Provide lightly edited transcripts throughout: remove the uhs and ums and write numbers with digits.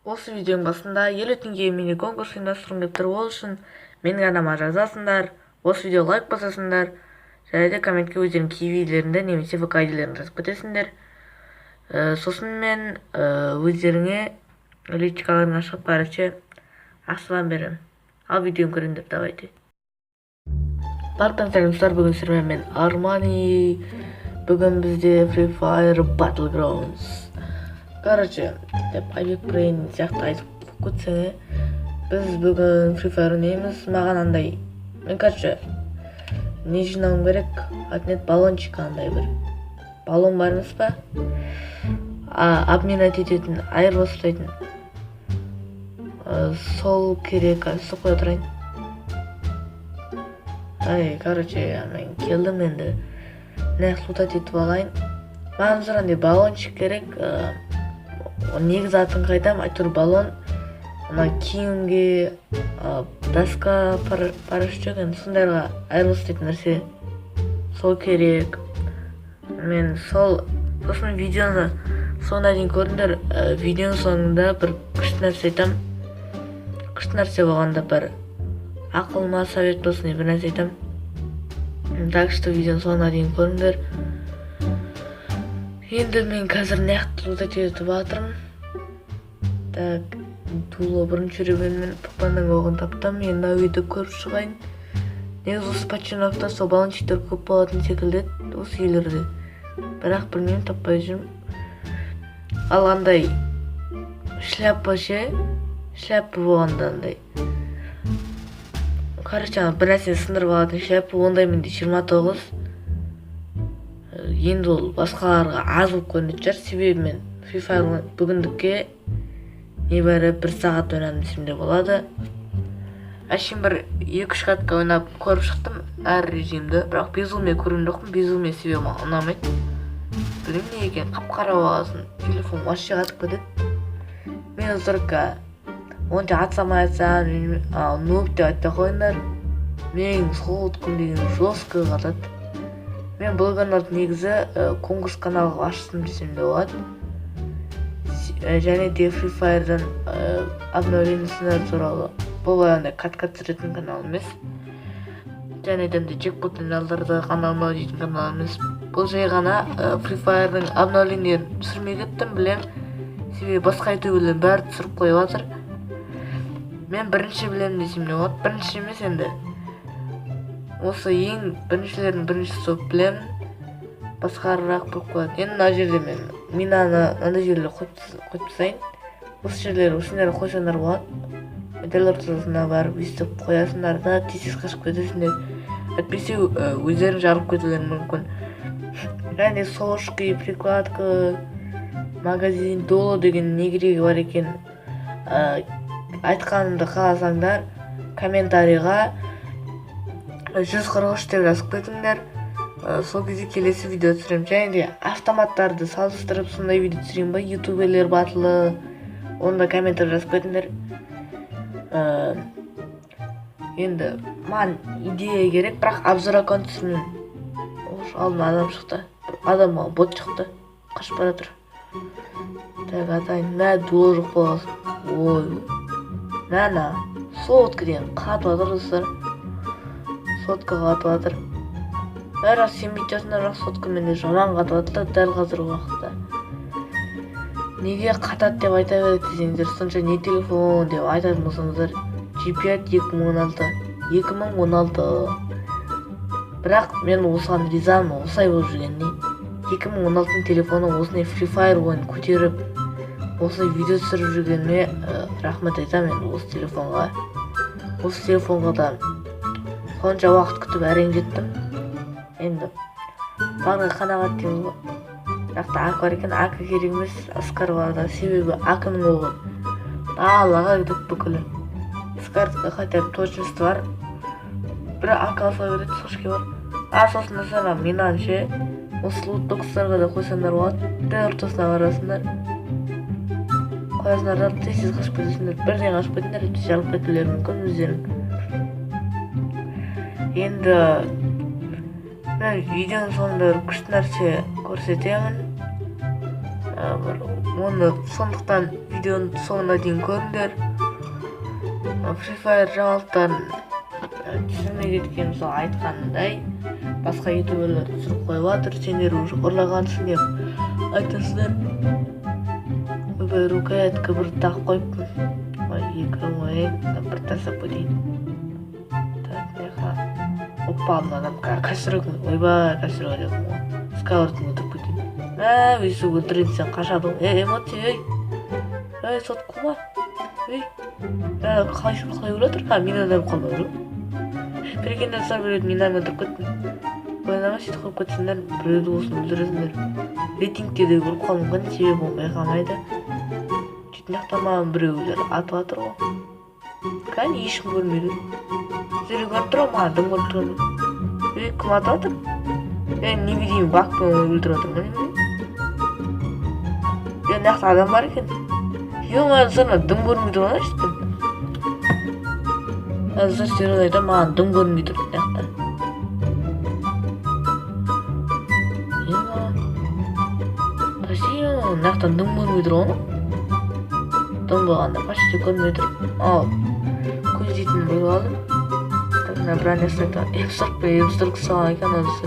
Осы видеоның басында 50 теңге мини конкурс ұйымдастырғым келіп тұр. Ол үшін менің арнама жазасыңдар, осы видео лайк басасыңдар, және де комментке өздерің киви-леріңді немесе ВК ID-леріңді жазып кетесіңдер. Сосын мен өздеріңе личкаларыңа шығып барынша ақшаларын беремін. Ал видеоны көріңдер, давайте. Барлықтарыңызға сәлеметсіздер. Бүгін сіздермен мен Армани. Бүгін бізде Free Fire Battlegrounds. Короче, деп Айбек Брейн сияқты айтып көтсеңе, біз бүгін Free Fire ойнаймыз. Маған андай, мен короче не жинауым керек, атнет баллончик андай бір баллон бар емес па, обменять ететін, айырбастайтын, сол керек, сол қоя тұрайын. Короче, мен келдім енді, лутать етіп алайын. Маған сұрандай баллончик керек, негізі атын қайтам, айтыр баллон, киімге, доска, парашют, сондайға айырбастайтын нәрсе, сол керек. Мен сосын видеоны соңына дейін көріңдер. Видеоның соңында бір күшті нәрсе айтам. Күшті нәрсе болғанда бір ақылыма совет болсын бір нәрсе айтам. Так что видеоның соңына дейін көріңдер. Енді мен қазір неғытты лутать етіп жатырмын. Так, Дуло бірінші ребенмен папаның оғын таптым. Енді видео көріп шығайын. Негізі осы починовта сол баллончиктер көп болатын секілді осы елерде. Бірақ білмеймін, таппай жүрмін. Ал андай шляпа болғанда андай. Короче, бір нәрсені сындырып алатын шляпа, ондай менде 29. Енді ол басқаларға аз болып көрінетін шығар, себебі мен Free Fire бүгіндікке небәрі 1 сағат ойнадым десем де болады. Әшейін бір 2-3 катка ойнап көріп шықтым әр режимді, бірақ безумие көрген жоқпын. Безумие себебі маған ұнамайды. Білмеймін не екен, қап-қара болғасын, телефон вообще қатып кетеді. Мен только онша атсам, нуб деп айтпай қойыңдар. Мен сол күн деген жестко қатады. Мен блогерларды негізі конкурс каналға ашсам десем де болады. Және де Free Fire'дан обновлениясындар туралы бұл андай кат-кат түсіретін канал емес. Және де джекпот финалдарды каналына дейтін канал емес. Бұл жай ғана Free Fire'ның обновленияларын түсірмей кеттім, білем. Себебі басқа ютуберлер бәрі түсіріп қойып жатыр. Мен бірінші білем десем де болады. Бірінші емес енді. Осы ең біріншілердің біріншісі соп білемін. Басқарақ болып қояды. Енді мына жерде мен минаны андай жерлер қойып тастайын. Осы жерлер осындайға қойсаңдар болады. Дәл ортасына барып өйстіп қоясыңдар да тез қашып кетесіңдер. Әйтпесе өздерің жарып кетулері мүмкін. Және сошки, прикладка, магазин, доло деген не керегі бар екен, айтқанымды қаласаңдар комментарийға 143 деп жазып кетіңдер. Сол кезде келесі видео түсіремін. Және де автоматтарды салыстырып сондай видео түсірейін ба, ютуберлер батылы, онда комментар жазып кетіңдер. Енді маған идея керек, бірақ обзор аккаунт түсірмеймін. Алдына адам шықты, адам маған бот шықты, қашып бара тұр. Так, атайын, дуло жоқ болғасын. Ой, сотка деген қатып атыр достар. Сотка қатып атыр. Бәрі сенбейт жасында, бірақ сотка менде жаман қатып атыр дәл қазіргі уақытта. Неге қатады деп айта береді десеңдер, сонша не телефон деп айтатын болсаңыздар, G5 2016. Бірақ мен осыған ризамын, осылай болып жүргеніне. 2016 телефоны осындай Free Fire ойын көтеріп, осылай видео түсіріп жүргеніме рахмет айтам енді осы телефонға. Осы телефонға да сонша уақыт күтіп әрең жеттім. Енді барға қанағат дейміз ғой. Бірақ та ак бар екен, ак керек емес, Аскар бар да, себебі акының оғы далаға кетіп бүкілі. Аскарға хотя бы точность бар. Бір ак алса береді, сошки бар. Сосын mesela минан ше, осы лутбокстарға да қойсаңдар болады. Дәл ортасына барасыңдар. Қоясыңдар да тез қашып кетесіңдер. Бірден қашып кетіңдер, жарып кетулері мүмкін өздерің. Енді мен видеоның соңында күшті нәрсе көрсетемін. Оны сондықтан видеоның соңына дейін көріңдер. Free Fire жаңалықтарын түсірмей кеткен, мысалы айтқанындай басқа ютуберлер түсіріп қойып жатыр, сендер уже ұрлағансың деп айтасыңдар. Рукоятка бір тағып қойыппын. Екі ойын бір тасап қойдейін. Опа, мынадам кәсірігін, ойбай кәсірігі деп ғой. Скавырдың өтіп кетейін. Өйсі өлтіреді сен қашады ғой. Эмоция, ей. Сот қылма. Қалай өлетір? Мен адам қалмай өлі. Прикинь, сар біреуді мен адам өтіп кеттім. Ойнама сөйтіп қойып кетсіңдер, біреуді болсын өлтіресіңдер. Рейтингте де көріп қалмаған себебі болмай қалмайды. Сөйтінақтан маған біреулер атып жатыр ғой. Кәне ешкім көрмейді. Сіздер көріп тұр ғой, маған дым көріп тұрады. Кім атып жатыр? Не білейін, бақпен өлтіріп жатыр ма? Мынақта адам бар екен. Маған сырна дым көрмей тұрғаны шеттім. Қазір сіздер айтам, маған дым көрмей тұр мынақта. Мынақтан дым көрмей тұрғаны? Дым болғанда почти көрмей тұр. Көз дейтін бөліп алдым. Мына броня ұстайды. М40 салған екен өзі.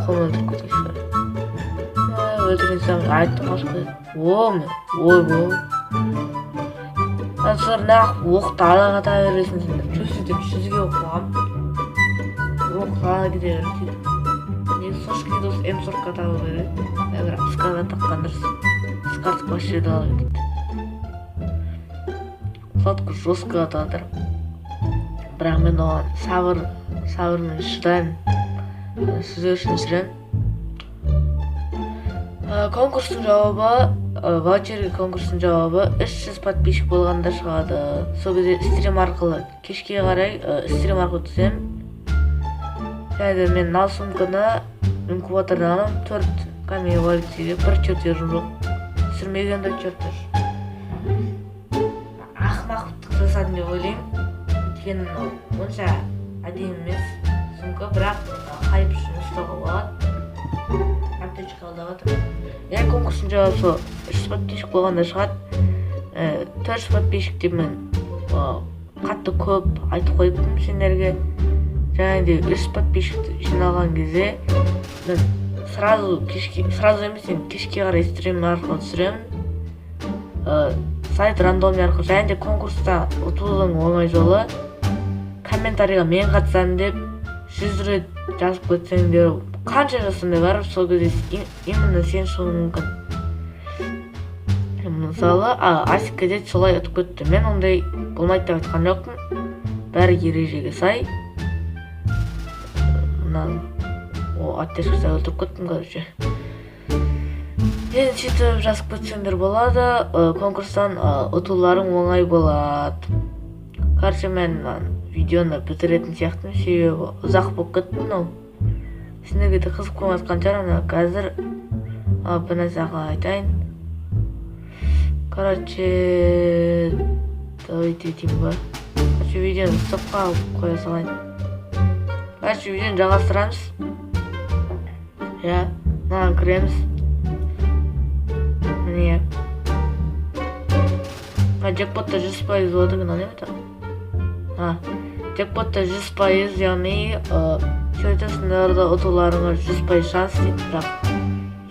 Қолын өлтіріп кетейік шығар. Өлтірген сәң айтты қашып кетеді. Ой. Сыр нақ оқты алаға та бересің сендер. Чөсізден 100-ге оқымағам. Оқты алаға кете береді. Негізі сошки дос М40-ға тағы береді. Бірақ скарға таққандырсың. Скартық баш жерді алаға кетеді. Сотқы жостқа атадыр. Бірақ мен оған сабырмен шыдаймын. Сіздер үшін жүремін. Конкурстың жауабы, ваучерге конкурстың жауабы 300 подписчик болғанда шығады. Сол кезде стрим арқылы, кешке қарай стрим арқылы түсем. Және мен наусым күні инкубатордан алам 4 камея валютеге бір чертежім жоқ. Түсірмегенде чертеж. Ақмақтық жасадым деп ойлаймын. Өйткені онша әдемі емес сумка, бірақ хайп үшін ұстауға болады. Аптечка алда жатыр. Конкурстың жауабы сол 300 подписчик болғанда шығады. 400 подписчик деп мен қатты көп айтып қойыппын сендерге. Және де 300 подписчик жиналған кезде мен сразу емес, кешке қарай стрим арқылы түсіремін. Сайт рандомный арқылы. Және де конкурста ұтылудың оңай жолы комментарийға мен қатысамын деп 100 рет жазып кетсеңдер, қанша жасымда барып, сол кезде именно сен шығуың мүмкін. Мысалы, Асика деді солай ұтып кетті. Мен ондай болмайды деп айтқан жоқпын. Бәрі ережеге сай. Аттешкісі өлтіріп кеттім, короче. Енді сөйтіп жазып кетсеңдер болады. Конкурстан ұтуларың оңай болады. Короче, мен видеоны бітіретін сияқтымын, себебі ұзақ болып кетті мынау. Сендерге де қызып қалып жатқан шығар. Қазір бір нәрсе айтайын. Короче, давайте етейін ба. Короче, видеоны стопқа алып қоя салайын. Короче, видеоны жалғастырамыз. Мынаған кіреміз. Міне. Джекпотта 100% болады екен, не айтады? Джекпотта 100%, яғни сөйтесіңдерді ұтуларыңа 100% шанс дейді, бірақ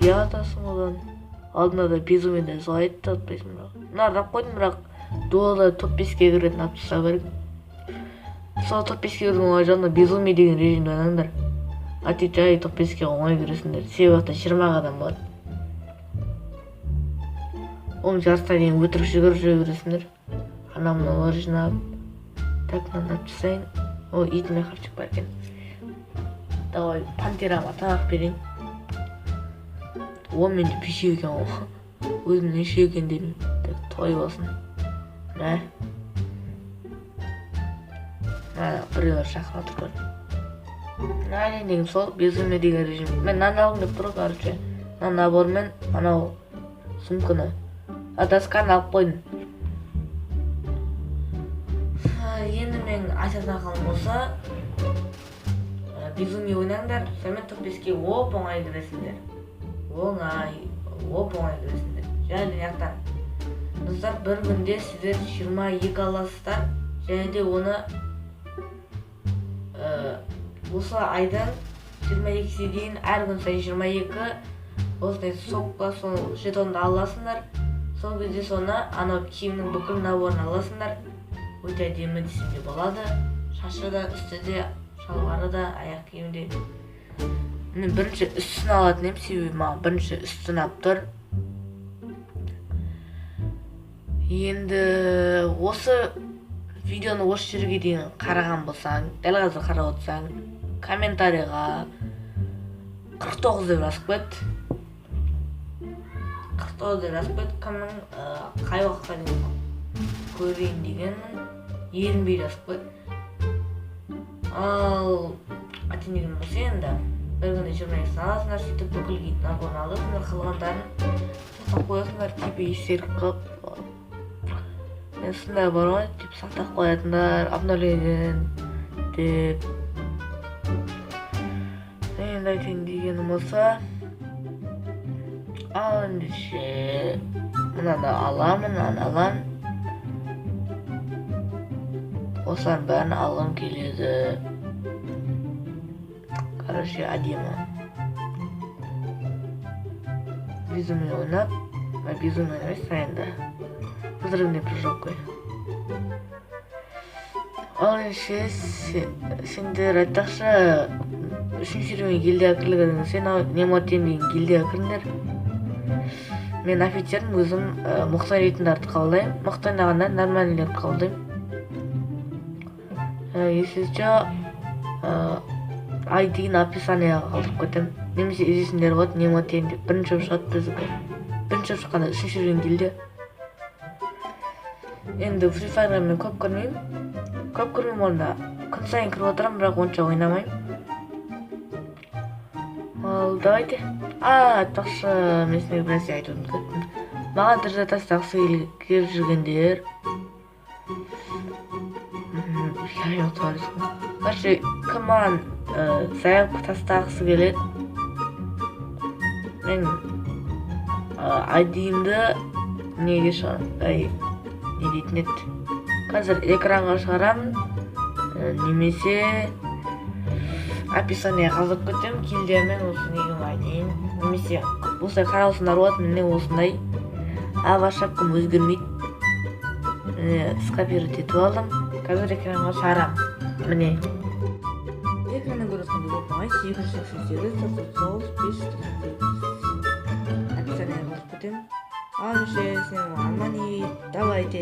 ұятасың одан. Алдында да безумиде сол айтты, ұтпайсың бірақ. Мынардап қойдым, бірақ дуалда топ 5-ке кіретін атып тастау керек. Сол топ 5-ке кірдің оңай жолында безуми деген режимді ойнаңдар. Тек жай топ 5-ке оңай кіресіңдер. Себебі 20 адам болады. Оның жарыста дейін өтірік жүгіріп жүресіңдер. Мыналар жинап. Так, мынаны жасайын. Итіме хавчик бар екен. Давай пантерама тамақ берейін. Менде бешеу екен ғой. Өзім неше екен деймін. Той болсын. Біреулер шақырып отыр көрдім. Деген сол безуме деген режим. Мен нан алғым деп тұр, короче. Нан набормен анау сумканы досканы алып қойдым. Енді мен айтатын ақылым болса, безуме ойнаңдар, сонымен топ 5-ке оп-оңай кіресіңдер. Оңай, оп оңай кіресіңдер. Және жақтан достар, бір күнде сіздер 22 аласыздар, және де оны осы айдың 22-сіне дейін әр күн сайын 22 осындай сопқа сол жетонды аласыңдар. Сол кезде соны анау киімнің бүкіл наборын аласыңдар. Өте әдемі десем де болады. Шашы да, үсті де, шалбары да, аяқ киімі де. Мен бірінші үстін алатын едім, себебі маған бірінші үстін алып тұр. Енді осы видеоны осы жерге дейін қараған болсаң, дәл қазір қарап отырсаң, комментарийға 49 деп жазып қойды. 49 деп жазып қойды. Кімнің қай уақытқа дейін көрейін деген ерінбей жазып қойды. Ал айтайын деген болса, енді бір күнде 22-сін аласыңдар, сөйтіп бүкіл киім наборын аласыңдар, қалғандарын сақтап қоясыңдар, типа естелік қылып. Сондай бар ғой, тип сақтап қоятындар, обновлениеден деп. Енді айтайын дегенім болса, ал ендеше мынаны аламын, мынаны аламын. Осылардың бәрін алғым келеді. Короче, әдемі. Безумие ойнап, безумие емес сайында. Взрывный прыжок қой. Ал ендеше сендер айтпақшы, 3-ші серуен гильдияға кіргеніңіз, сен немотен деген гильдияға кіріңдер. Мен офицерім, өзім мұқтаж етіндерді қабылдаймын. Мұқтаж ойнағанда нормальнелерді қабылдаймын. Есізше ай деген описанияға қалдырып кетем. Немесе ізесіндер болады, немотен деп. Бірінші шығады біздікі. Бірінші шыққанда 3-ші серуен гильдия. Енді Free Fire'ға мен көп көрмеймін. Көп көрмеймін онда. Күн сайын кіріп отырамын, бірақ онша ойнамаймын. Ал давайте. Айтпақшы, мен сізге бір нәрсе айтып кеттім. Маған дұржатастағысы келіп жүргендер. Короче, кім маған заявка тастағысы келеді. Мен айдиімді неге шығарам? Не дейтін еді? Қазір экранға шығарамын, немесе описание қалдырып кетем, гильдиямен осы неге айдейін. Немесе осылай қараусындар болады, міне осындай ава шапкам өзгермейді. Скопировать етіп алдым, қазір экранға шығарамын. Міне экраннан көріп жатқандай болып оңай 888 описание қалдырып кетем. Ал ендеше сен аман давайте.